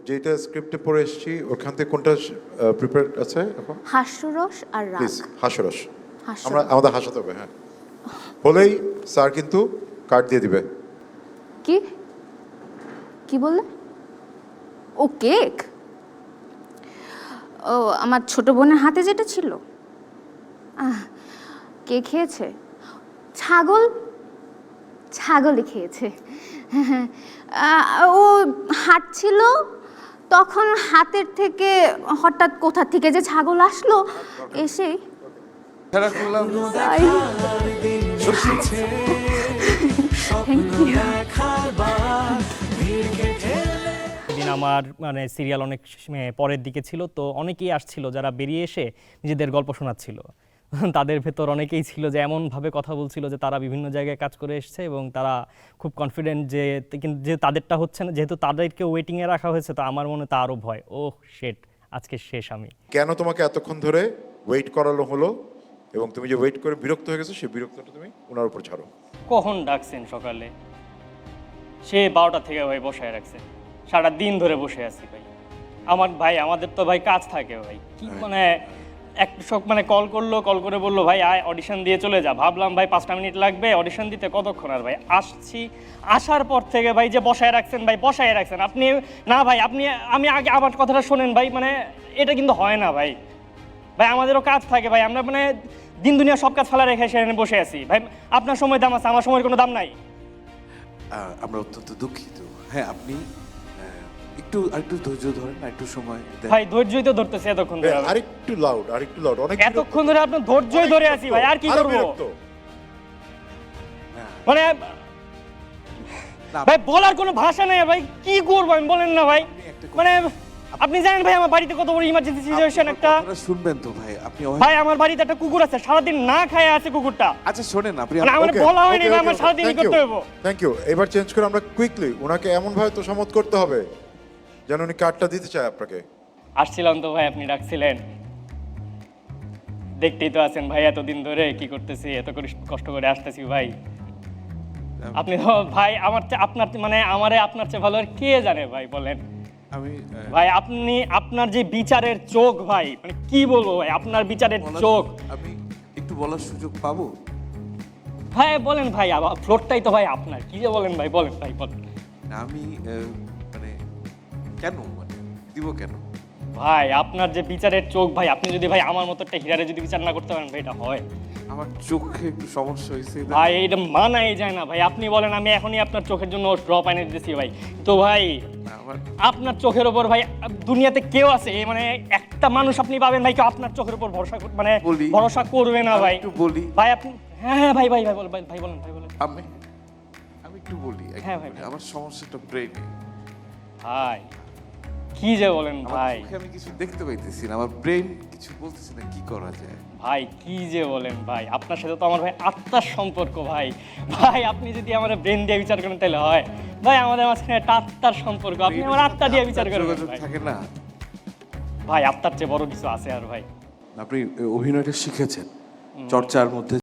যেটা স্ক্রিপ্টে পড়ে এসেছি ওখান থেকে কোনটা প্রিপেয়ার আছে এখন? হাস্যরস আর রাগ। প্লিজ হাস্যরস। হাস্যরস। আমরা আমাদের হাসাতে হবে, হ্যাঁ। হলেই স্যার কিন্তু কার্ড দিয়ে দিবে। কি কি বললে? ও কেক? ও আমার ছোট বোনের হাতে যেটা ছিল। কে খেয়েছে? ছাগল। ছাগলই খেয়েছে। ও হাঁটছিল, তখন হাতের থেকে হঠাৎ কোথা থেকে যে ছাগল আসলো, এসে তাই। দিন আমার মানে সিরিয়াল অনেক পরের দিকে ছিল, তো অনেকেই আসছিল যারা বেরিয়ে এসে নিজেদের গল্প শোনাচ্ছিল। তাদের ভেতর অনেকেই ছিল যে এমনভাবে কথা বলছিল যে তারা বিভিন্ন জায়গায় কাজ করে এসেছে এবং তারা খুব কনফিডেন্ট যে কিন্তু যে তাদেরটা হচ্ছে না, যেহেতু তাদেরকে ওয়েটিংয়ে রাখা হয়েছে, তো আমার মনে তা আরও ভয়, ও শেট আজকে শেষ আমি। কেন তোমাকে এতক্ষণ ধরে ওয়েট করানো হলো এবং তুমি যে ওয়েট করে বিরক্ত হয়ে গেছো সেই বিরক্তটা তুমি ওনার উপর ছাড়ো। কখন ডাকছেন সকালে? সে 12টা থেকে ভাই বসায় রাখছে, সারা দিন ধরে বসে আছি ভাই। আমাদের তো ভাই কাজ থাকে ভাই, কি মানে মানে কল করে বললো ভাই আয় অডিশন দিয়ে চলে যা। ভাবলাম ভাই 5টা মিনিট লাগবে অডিশন দিতে, কতক্ষণ আর ভাই। আসার পর থেকে ভাই যে বসায় রাখছেন ভাই, বসায় রাখছেন আপনি। না ভাই আমি আগে আমার কথাটা শোনেন ভাই, মানে এটা কিন্তু হয় না ভাই। ভাই আমাদেরও কাজ থাকে ভাই, আমরা মানে দিন দুনিয়া সব কাজ ফেলা রেখে সেখানে বসে আছি ভাই। আপনার সময় দাম আছে, আমার সময়ের কোনো দাম নাই। আমরা অত্যন্ত দুঃখিত। হ্যাঁ, আপনি আরেকটু ধৈর্য ধরেন, একটু সময় দেন। ভাই ধৈর্যই তো ধরতেছে এতক্ষণ ধরে। আরেকটু লাউড অনেক এতক্ষণ ধরে আপনার ধৈর্যই ধরে আছি ভাই, আর কি করবো? মানে ভাই বলার কোনো ভাষা নেই ভাই, কি করবো আমি বলেন না ভাই। মানে আপনি জানেন ভাই আমার বাড়িতে কত বড় ইমার্জেন্সি সিচুয়েশন একটা। শুনবেন তো ভাই, আপনি ভাই আমার বাড়িতে একটা কুকুর আছে, সারাদিন না খায় আছে কুকুরটা। আচ্ছা শোনেন, আপনি মানে আমার বলা হয়নি ভাই, আমার সারাদিন কি করতে হবে। Thank you. এবার চেঞ্জ করে আমরা কুইকলি ওনাকে এমন ভাবে তো সম্মত করতে হবে যেন উনি কার্ডটা দিতে চায় আপনাকে। আসছিলাম তো ভাই, আপনি ডাকছিলেন, দেখতেই তো আছেন ভাই এতদিন ধরে কি করতেছি, এত করে কষ্ট করে আসতেছি ভাই। আপনি তো ভাই আপনার মানে আমারে আপনার চেয়ে ভালো আর কে জানে ভাই, বলেন। আমি ভাই আপনার যে বিচারের চোখ ভাই, মানে কি বলবো ভাই, আপনার বিচারের চোখ। আমি একটু বলার সুযোগ পাবো? ভাই বলেন ভাই, ফ্লোরটাই তো ভাই আপনার, কি যে বলেন ভাই, বলেন ভাই বলেন। আমি মানে কেন মানে দিব কেন? ভাই আপনার যে বিচারের চোখ ভাই, আপনি যদি ভাই আমার মতো একটা হিরারে যদি বিচার না করতে পারেন ভাই, এটা হয়? আমার চোখে একটু সমস্যা হয়েছে ভাই, এটা মানাই যায় না ভাই। আপনি বলেন আমি এখনই আপনার চোখের জন্য ড্রপ এনে দিতেছি ভাই, তো ভাই আপনার চোখের উপর ভাই দুনিয়াতে কেউ আছে মানে একটা মানুষ আপনি পাবেন ভাই কেউ আপনার চোখের উপর ভরসা মানে ভরসা করবে না ভাই। একটু বলি ভাই আপনি, হ্যাঁ ভাই ভাই ভাই বলেন ভাই বলেন ভাই বলেন। আমি একটু বলি। হ্যাঁ ভাই। আমার সমস্যাটা ব্রেনে। ভাই কি যে বলেন ভাই, আমি কিছু দেখতে পাইতেছি না, আমার ব্রেন কিছু বলতেছে না, কি করা যায়? ভাই কি যে বলেন ভাই, আপনার সাথে তো আমার ভাই আত্মার সম্পর্ক ভাই। ভাই আপনি যদি আমার ব্রেন দিয়ে বিচার করেন তাহলে হয় ভাই, আমাদের মাঝখানে একটা আত্মার সম্পর্ক, আপনি আমার আত্মা দিয়ে বিচার করেন ভাই। থাকে না ভাই আত্মার চেয়ে বড় কিছু আছে আর ভাই? আপনি অভিনয়টা শিখেছেন, চর্চার মধ্যে